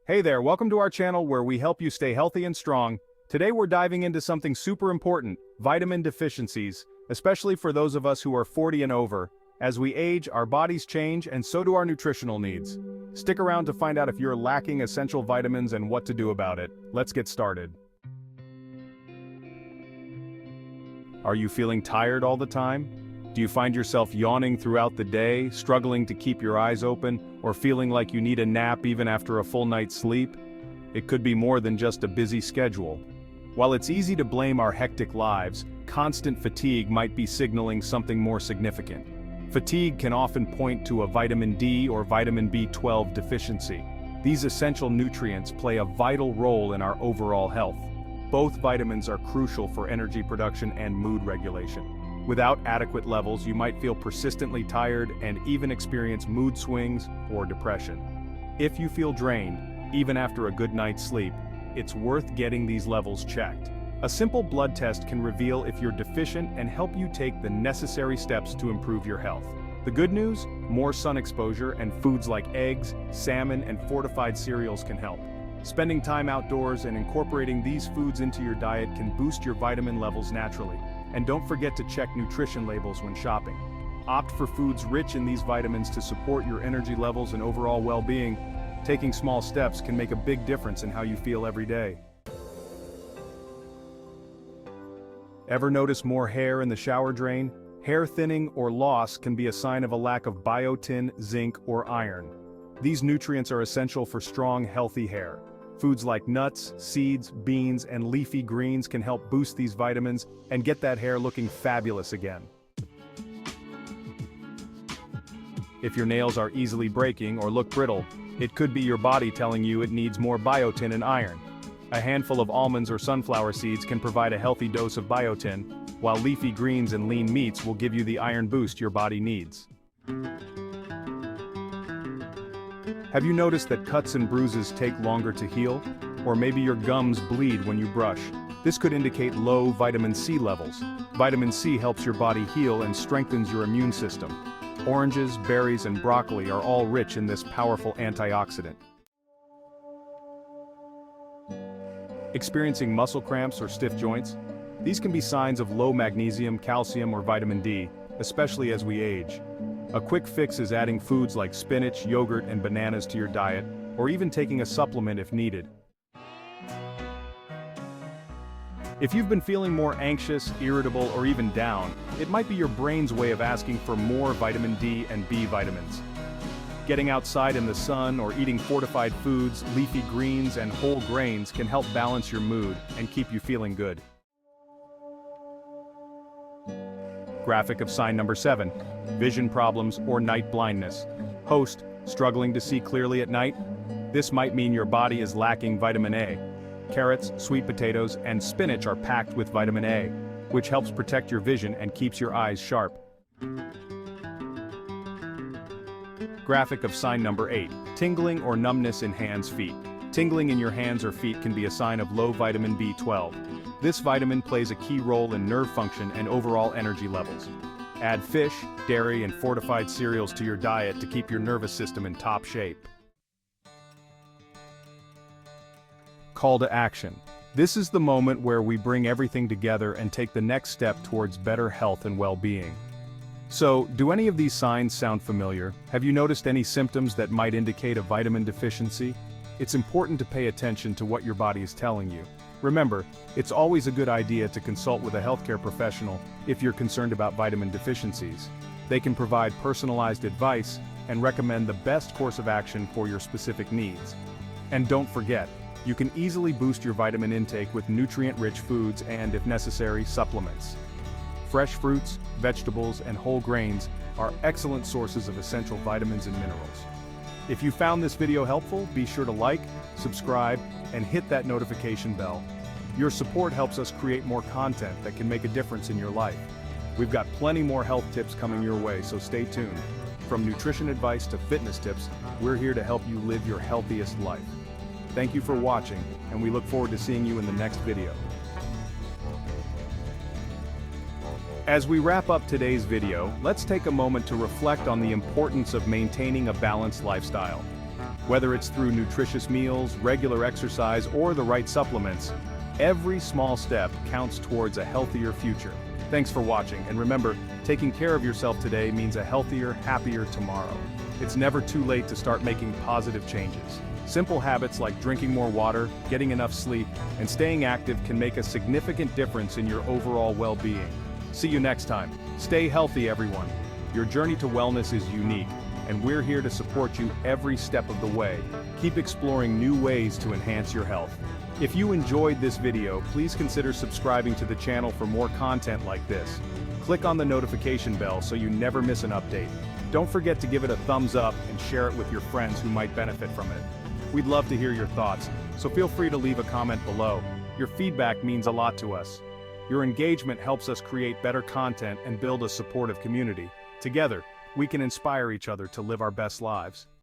Hey there, welcome to our channel where we help you stay healthy and strong. Today we're diving into something super important, vitamin deficiencies, especially for those of us who are 40 and over. As we age, our bodies change and so do our nutritional needs. Stick around to find out if you're lacking essential vitamins and what to do about it. Let's get started. Are you feeling tired all the time? Do you find yourself yawning throughout the day, struggling to keep your eyes open, or feeling like you need a nap even after a full night's sleep? It could be more than just a busy schedule. While it's easy to blame our hectic lives, constant fatigue might be signaling something more significant. Fatigue can often point to a vitamin D or vitamin B12 deficiency. These essential nutrients play a vital role in our overall health. Both vitamins are crucial for energy production and mood regulation. Without adequate levels, you might feel persistently tired and even experience mood swings or depression. If you feel drained, even after a good night's sleep, it's worth getting these levels checked. A simple blood test can reveal if you're deficient and help you take the necessary steps to improve your health. The good news? More sun exposure and foods like eggs, salmon, and fortified cereals can help. Spending time outdoors and incorporating these foods into your diet can boost your vitamin levels naturally. And don't forget to check nutrition labels when shopping. Opt for foods rich in these vitamins to support your energy levels and overall well-being. Taking small steps can make a big difference in how you feel every day. Ever notice more hair in the shower drain? Hair thinning or loss can be a sign of a lack of biotin, zinc, or iron. These nutrients are essential for strong, healthy hair. Foods like nuts, seeds, beans, and leafy greens can help boost these vitamins and get that hair looking fabulous again. If your nails are easily breaking or look brittle, it could be your body telling you it needs more biotin and iron. A handful of almonds or sunflower seeds can provide a healthy dose of biotin, while leafy greens and lean meats will give you the iron boost your body needs. Have you noticed that cuts and bruises take longer to heal? Or maybe your gums bleed when you brush? This could indicate low vitamin C levels. Vitamin C helps your body heal and strengthens your immune system. Oranges, berries, and broccoli are all rich in this powerful antioxidant. Experiencing muscle cramps or stiff joints? These can be signs of low magnesium, calcium, or vitamin D, especially as we age. A quick fix is adding foods like spinach, yogurt, and bananas to your diet, or even taking a supplement if needed. If you've been feeling more anxious, irritable, or even down, it might be your brain's way of asking for more vitamin D and B vitamins. Getting outside in the sun or eating fortified foods, leafy greens, and whole grains can help balance your mood and keep you feeling good. Graphic of sign number 7, vision problems or night blindness. Host, struggling to see clearly at night? This might mean your body is lacking vitamin A. Carrots, sweet potatoes, and spinach are packed with vitamin A, which helps protect your vision and keeps your eyes sharp. Graphic of sign number 8, tingling or numbness in hands, feet. Tingling in your hands or feet can be a sign of low vitamin B12. This vitamin plays a key role in nerve function and overall energy levels. Add fish, dairy, and fortified cereals to your diet to keep your nervous system in top shape. Call to action. This is the moment where we bring everything together and take the next step towards better health and well-being. So, do any of these signs sound familiar? Have you noticed any symptoms that might indicate a vitamin deficiency? It's important to pay attention to what your body is telling you. Remember, it's always a good idea to consult with a healthcare professional if you're concerned about vitamin deficiencies. They can provide personalized advice and recommend the best course of action for your specific needs. And don't forget, you can easily boost your vitamin intake with nutrient-rich foods and, if necessary, supplements. Fresh fruits, vegetables, and whole grains are excellent sources of essential vitamins and minerals. If you found this video helpful, be sure to like, subscribe, and hit that notification bell. Your support helps us create more content that can make a difference in your life. We've got plenty more health tips coming your way, so stay tuned. From nutrition advice to fitness tips, we're here to help you live your healthiest life. Thank you for watching, and we look forward to seeing you in the next video. As we wrap up today's video, let's take a moment to reflect on the importance of maintaining a balanced lifestyle. Whether it's through nutritious meals, regular exercise, or the right supplements, every small step counts towards a healthier future. Thanks for watching, and remember, taking care of yourself today means a healthier, happier tomorrow. It's never too late to start making positive changes. Simple habits like drinking more water, getting enough sleep, and staying active can make a significant difference in your overall well-being. See you next time. Stay healthy, everyone. Your journey to wellness is unique, and we're here to support you every step of the way. Keep exploring new ways to enhance your health. If you enjoyed this video, please consider subscribing to the channel for more content like this. Click on the notification bell so you never miss an update. Don't forget to give it a thumbs up and share it with your friends who might benefit from it. We'd love to hear your thoughts, so feel free to leave a comment below. Your feedback means a lot to us. Your engagement helps us create better content and build a supportive community. Together, we can inspire each other to live our best lives.